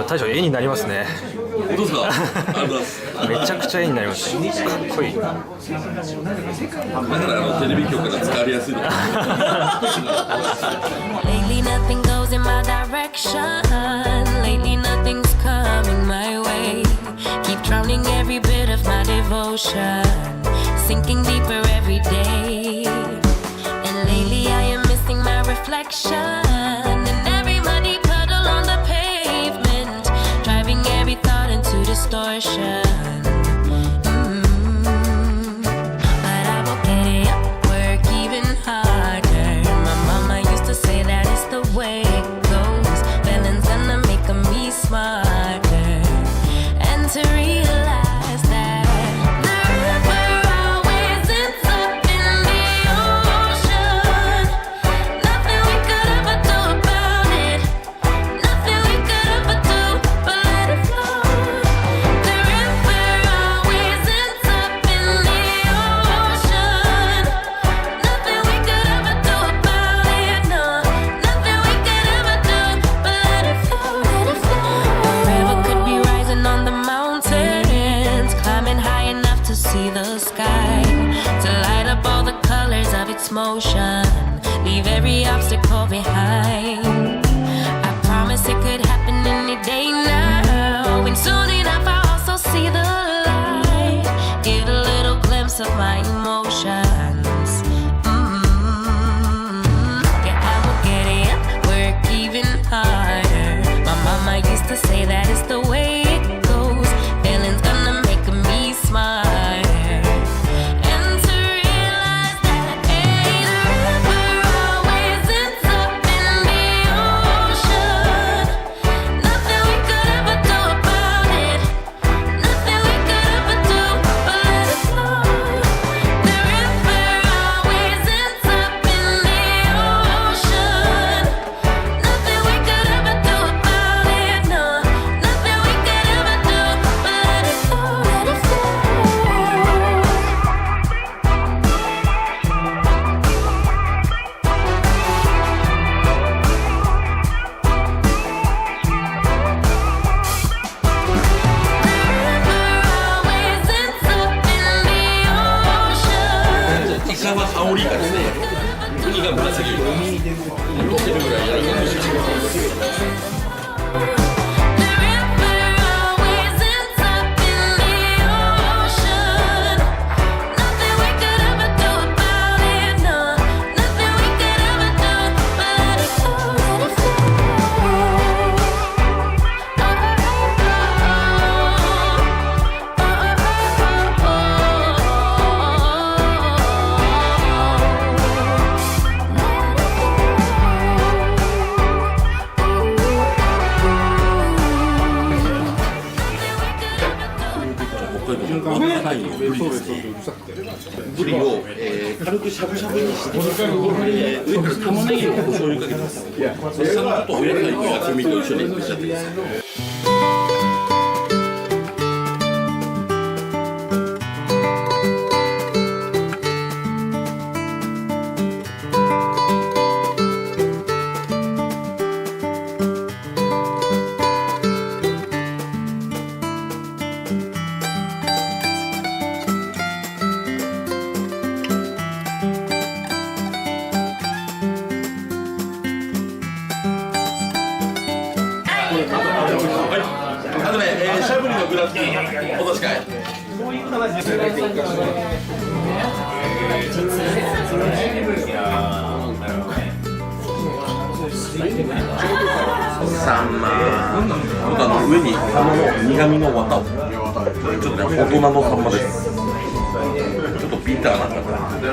大将絵になりますね。本当ですか？ありがとうございます。めちゃくちゃ絵になりますね。かっこいい。だからテレビ局が使われやすいの。Lately nothing goes in my direction. Lately nothing's coming my way. Keep drowning every bit of my devotion, sinking deeper every day. And lately I am missing my reflection in every muddy puddle on the pavement, driving every thought into distortion. But I will get up, work even harder. My mama used to say that it's the way it goes. Feeling's gonna make me smarter, and to realize that the river always ends up in the ocean. Nothing we could ever do about it. Nothing we could ever do but let it flow. The river always ends up in the ocean. Nothing we could ever do about it. No, nothing we could ever do but let it flow. Let it flow. The river could be rising on the mountains, climbing high enough to see the sky, to light up all the colors of its motion, leave every obstacle behind. I promise it could happen any day now, and soon enough I'll also see the light, get a little glimpse of my emotions. Yeah, I will get it, work even harder. My mama used to say that it's the way it goes. Feeling's gonna make me smarter, and to realize that hey, the river always ends up in the ocean. Nothing we could ever do about it. Nothing we could ever do but let it flow. The river always ends up in the ocean. Nothing we could ever do about it. No, nothing we could ever do but let it flow. Let it flow. Always ends up in the ocean. イカは羽織がですね、ウニが紫色に見てるぐらいやるかもしれない。 The river always ends up in the ocean. Nothing we could ever do about it. No, nothing we could ever do but let it flow. Let it北海道の赤いのブリですね。ブリを、軽くしゃぶしゃぶにして、上から玉ねぎをお醤油かけてます。そしたらちょっとお野菜と薬味と一緒に召し上がってください。あとね、しゃぶりのグラスお差し替え。サンマの上に苦味の綿をちょっとね、大人のサンマです。ちょっとビターな感じ。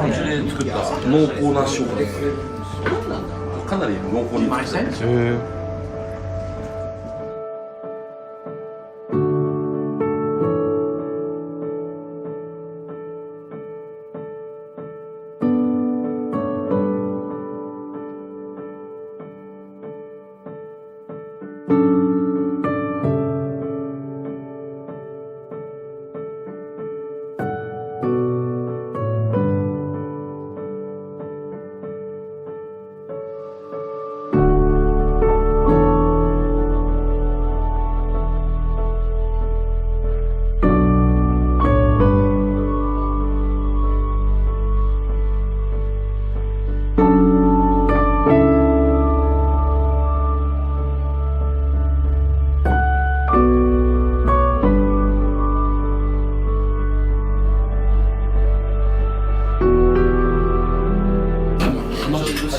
うちで作った濃厚な塩かなり濃厚に作った。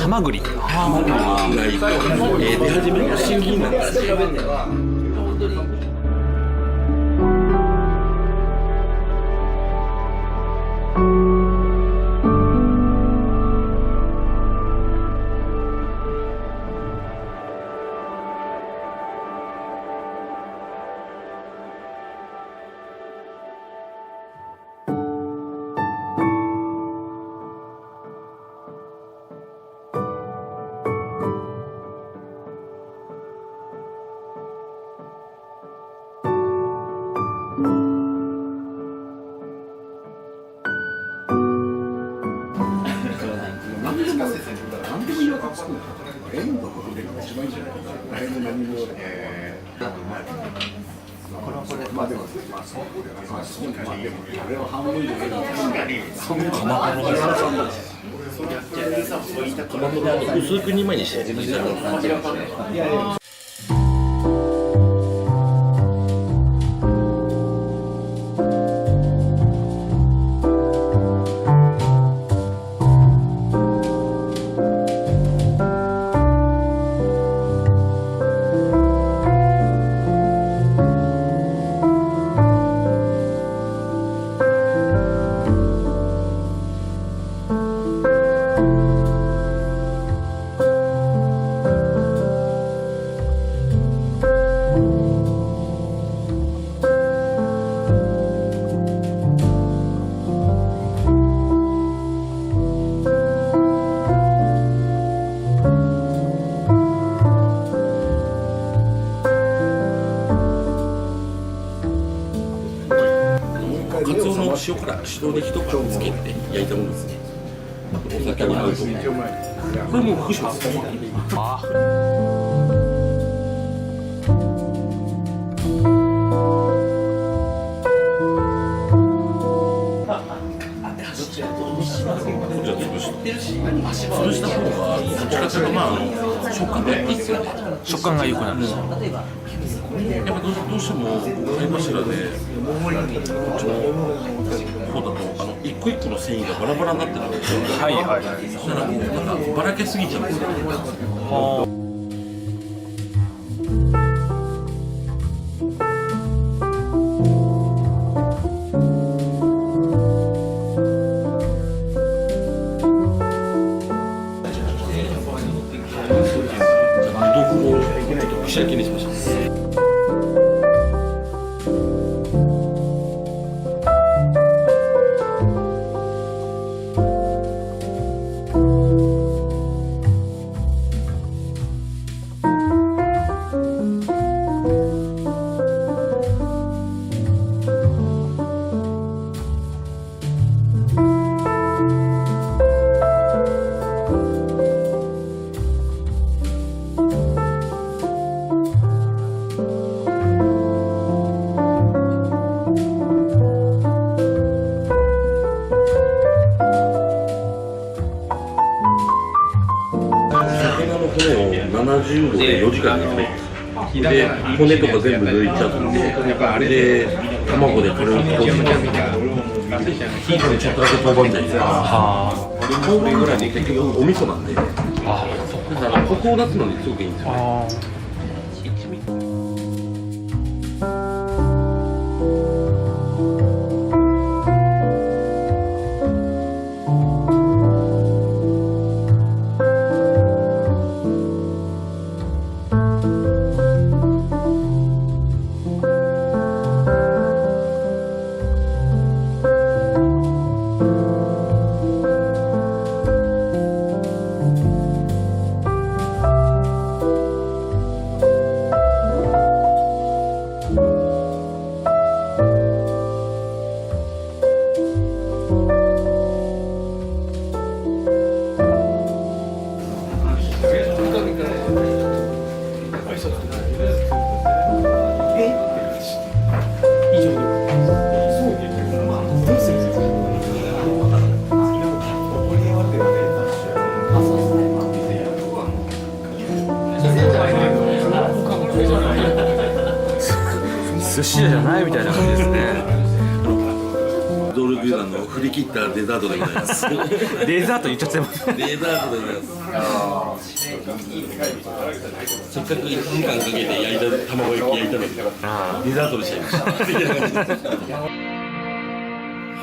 ハマグリ。ハマグリのフライと、出始めの審議になったんですよ。薄く2枚にして塩辛白ネギとかつけて焼いたものですね。お酒に合うと思う。これも福島です。潰した方がどちらかというと食感がいいですよね。食感が良くなる。やっぱどうしても貝柱でこうだと一個一個の繊維がバラバラになってるんですよ。はいはい。そしたらもうなんかばらけすぎちゃうんですよ。串焼きにしましょう。時間ですね。で、骨とか全部抜いちゃって、で、卵で軽く閉じて、ちょっとだけ豆板醤入れて、豆板ぐらいに結局お味噌なんで、だからコクを出すのにすごくいいんですよね。寿司じゃないみたいな感じですね。ドルビュー振り切ったデザートでございます。デザート言っちゃってます。デザートでございます。せっかく1時間かけて焼いた卵焼き焼いたのにデザートにしちゃいました。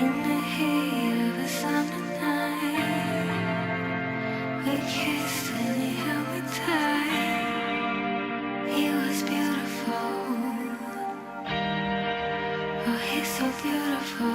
In the heat of a summer night, we kissed and he held me tight. He was beautiful. Oh, he's so beautiful.